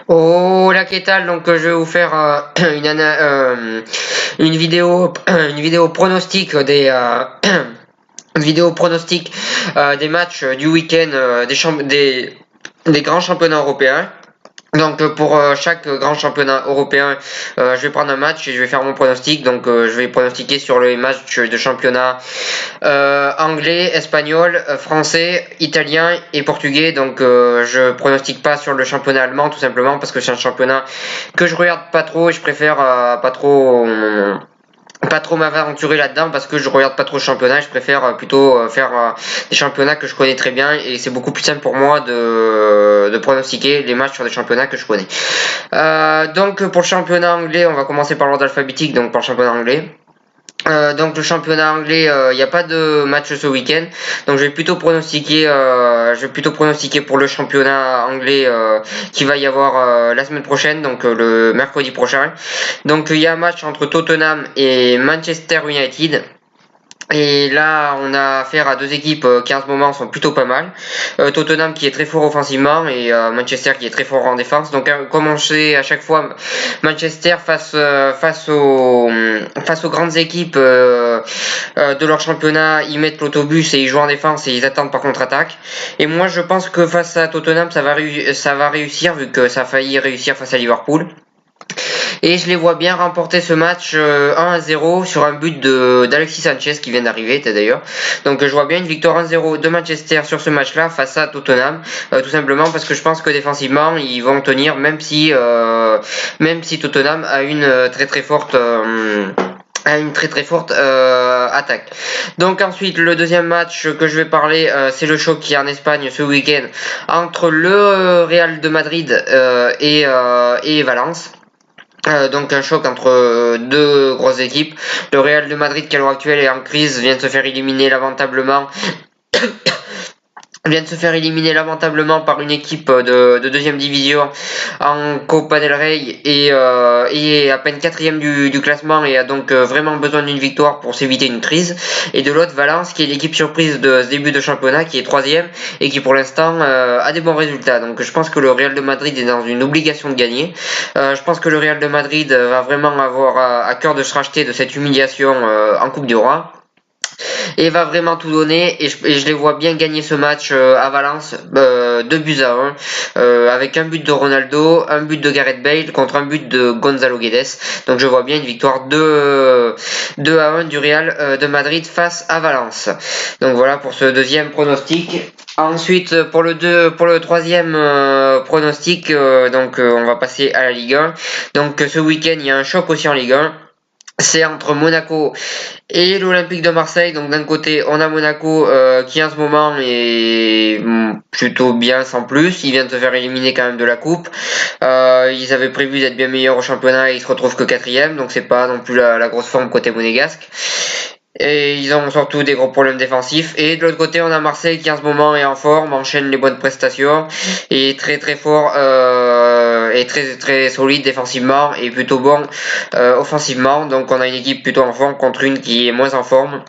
Oh la qu'est-ce donc je vais vous faire une vidéo pronostic une vidéo pronostic des matchs du week-end des grands championnats européens. Donc pour chaque grand championnat européen, je vais prendre un match et je vais faire mon pronostic. Donc je vais pronostiquer sur les matchs de championnat anglais, espagnol, français, italien et portugais. Donc je pronostique pas sur le championnat allemand tout simplement parce que c'est un championnat que je regarde pas trop et je préfère pas trop m'aventurer là-dedans parce que je regarde pas trop le championnat, je préfère plutôt faire des championnats que je connais très bien et c'est beaucoup plus simple pour moi de pronostiquer les matchs sur des championnats que je connais. Donc pour le championnat anglais, on va commencer par l'ordre alphabétique, donc pour le championnat anglais. Donc le championnat anglais, il n'y a pas de match ce week-end, donc je vais plutôt pronostiquer pour le championnat anglais qui va y avoir la semaine prochaine, donc le mercredi prochain. Donc il y a un match entre Tottenham et Manchester United. Et là, on a affaire à deux équipes qui en ce moment sont plutôt pas mal. Tottenham qui est très fort offensivement et Manchester qui est très fort en défense. Donc, comme on sait à chaque fois, Manchester face aux grandes équipes de leur championnat, ils mettent l'autobus et ils jouent en défense et ils attendent par contre-attaque. Et moi, je pense que face à Tottenham, ça va réussir vu que ça a failli réussir face à Liverpool. Et je les vois bien remporter ce match 1-0 sur un but d'Alexis Sanchez qui vient d'arriver d'ailleurs. Donc je vois bien une victoire 1-0 de Manchester sur ce match-là face à Tottenham, tout simplement parce que je pense que défensivement ils vont tenir même si Tottenham a une très forte attaque. Donc ensuite le deuxième match que je vais parler c'est le choc qui est en Espagne ce week-end entre le Real de Madrid et Valence. Donc un choc entre deux grosses équipes. Le Real de Madrid qui à l'heure actuelle est en crise vient de se faire éliminer par une équipe de deuxième division en Copa del Rey et à peine quatrième du classement et a donc vraiment besoin d'une victoire pour s'éviter une crise. Et de l'autre, Valence qui est l'équipe surprise de ce début de championnat qui est troisième et qui pour l'instant a des bons résultats. Donc je pense que le Real de Madrid est dans une obligation de gagner. Je pense que le Real de Madrid va vraiment avoir à cœur de se racheter de cette humiliation en Coupe du Roi et va vraiment tout donner et je les vois bien gagner ce match à Valence 2-1 avec un but de Ronaldo, un but de Gareth Bale contre un but de Gonzalo Guedes. Donc je vois bien une victoire 2-1 du Real de Madrid face à Valence. Donc voilà pour ce deuxième pronostic. Ensuite pour le troisième pronostic on va passer à la Ligue 1. Donc ce week-end il y a un choc aussi en Ligue 1. C'est entre Monaco et l'Olympique de Marseille. Donc d'un côté, on a Monaco qui en ce moment est plutôt bien sans plus. Ils viennent de se faire éliminer quand même de la coupe. Ils avaient prévu d'être bien meilleurs au championnat et ils se retrouvent que quatrième. Donc c'est pas non plus la grosse forme côté monégasque. Et ils ont surtout des gros problèmes défensifs. Et de l'autre côté, on a Marseille qui en ce moment est en forme, enchaîne les bonnes prestations, et très fort et très solide défensivement et plutôt bon offensivement. Donc on a une équipe plutôt en forme contre une qui est moins en forme.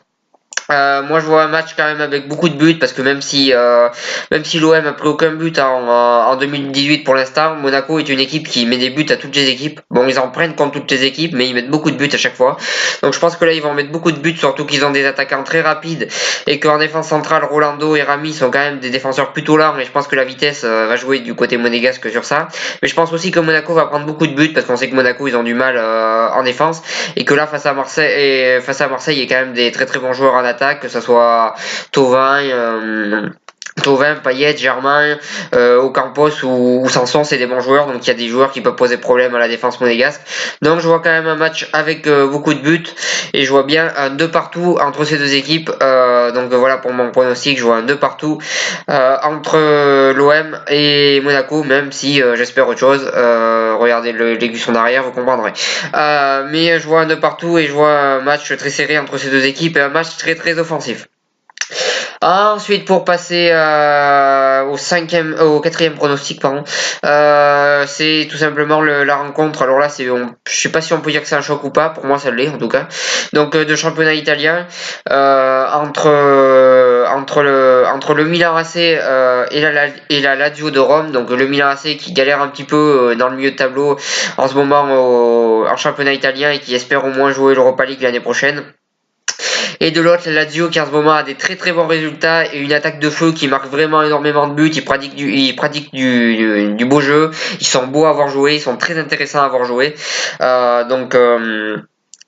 Moi je vois un match quand même avec beaucoup de buts parce que même si l'OM a pris aucun but en 2018 pour l'instant, Monaco est une équipe qui met des buts à toutes les équipes. Bon, ils en prennent contre toutes les équipes, mais ils mettent beaucoup de buts à chaque fois. Donc je pense que là ils vont mettre beaucoup de buts, surtout qu'ils ont des attaquants très rapides et qu'en défense centrale, Rolando et Rami sont quand même des défenseurs plutôt lents. Mais je pense que la vitesse va jouer du côté monégasque sur ça. Mais je pense aussi que Monaco va prendre beaucoup de buts parce qu'on sait que Monaco ils ont du mal en défense et que là face à Marseille, il y a quand même des très bons joueurs en attaque, que ce soit Thauvin, Payet, Germain, Ocampos ou Sanson, c'est des bons joueurs, donc il y a des joueurs qui peuvent poser problème à la défense monégasque. Donc je vois quand même un match avec beaucoup de buts et je vois bien un 2 partout entre ces deux équipes. Donc voilà pour mon pronostic, je vois un 2 partout entre l'OM et Monaco, même si j'espère autre chose. Regardez l'aiguille en arrière, vous comprendrez. Mais je vois un 2 partout et je vois un match très serré entre ces deux équipes et un match très offensif. Ensuite, pour passer au quatrième pronostic, pardon, c'est tout simplement la rencontre. Alors là, je sais pas si on peut dire que c'est un choc ou pas. Pour moi, ça l'est en tout cas. Donc, de championnat italien entre le Milan AC et la Lazio de Rome. Donc, le Milan AC qui galère un petit peu dans le milieu de tableau en ce moment en championnat italien et qui espère au moins jouer l'Europa League l'année prochaine. Et de l'autre, la Lazio qui en ce moment a des très très bons résultats et une attaque de feu qui marque vraiment énormément de buts. Ils pratiquent du beau jeu. Ils sont beaux à avoir joué. Ils sont très intéressants à avoir joué.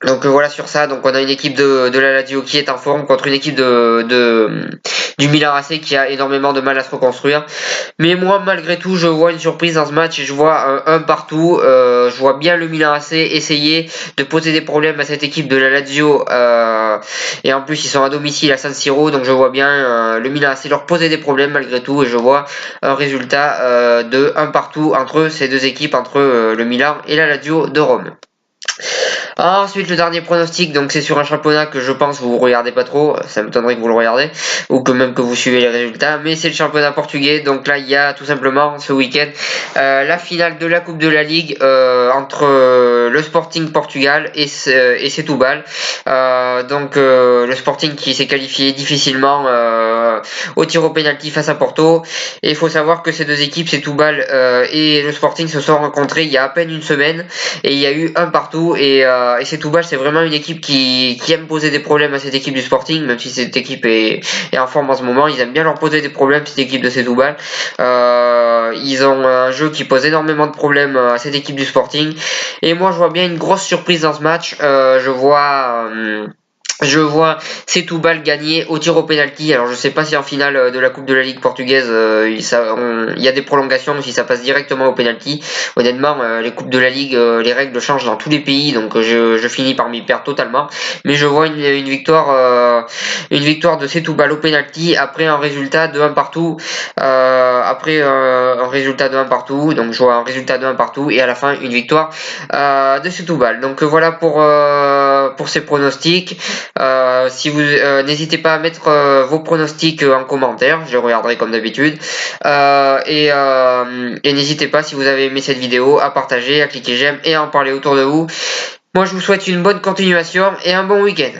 Donc voilà sur ça, donc on a une équipe de la Lazio qui est en forme contre une équipe du Milan AC qui a énormément de mal à se reconstruire. Mais moi malgré tout je vois une surprise dans ce match et je vois un partout. Je vois bien le Milan AC essayer de poser des problèmes à cette équipe de la Lazio et en plus ils sont à domicile à San Siro, donc je vois bien le Milan AC leur poser des problèmes malgré tout et je vois un résultat de un partout entre ces deux équipes, entre le Milan et la Lazio de Rome. Ensuite, le dernier pronostic, donc c'est sur un championnat que je pense vous regardez pas trop, ça m'étonnerait que vous le regardez, ou que même que vous suivez les résultats, mais c'est le championnat portugais, donc là il y a tout simplement ce week-end la finale de la Coupe de la Ligue entre le Sporting Portugal et Setúbal. Le Sporting qui s'est qualifié difficilement au tir au pénalty face à Porto, et il faut savoir que ces deux équipes, Setúbal et le Sporting, se sont rencontrés il y a à peine une semaine, et il y a eu un partout, et Setúbal c'est vraiment une équipe qui aime poser des problèmes à cette équipe du Sporting, même si cette équipe est en forme en ce moment, ils aiment bien leur poser des problèmes, cette équipe de Setúbal. Ils ont un jeu qui pose énormément de problèmes à cette équipe du Sporting, et moi je vois bien une grosse surprise dans ce match. Je vois Setúbal gagner au tir au penalty. Alors je sais pas si en finale de la Coupe de la Ligue portugaise il y a des prolongations ou si ça passe directement au penalty. Honnêtement, les Coupes de la Ligue, les règles changent dans tous les pays, donc je finis par m'y perdre totalement. Mais je vois une victoire de Setúbal au penalty après un résultat de 1 partout. Après un résultat de 1 partout, donc je vois un résultat de 1 partout et à la fin une victoire de Setúbal. Donc voilà pour ces pronostics. Si vous n'hésitez pas à mettre vos pronostics en commentaire, je les regarderai comme d'habitude. Et n'hésitez pas, si vous avez aimé cette vidéo, à partager, à cliquer j'aime et à en parler autour de vous. Moi je vous souhaite une bonne continuation et un bon week-end.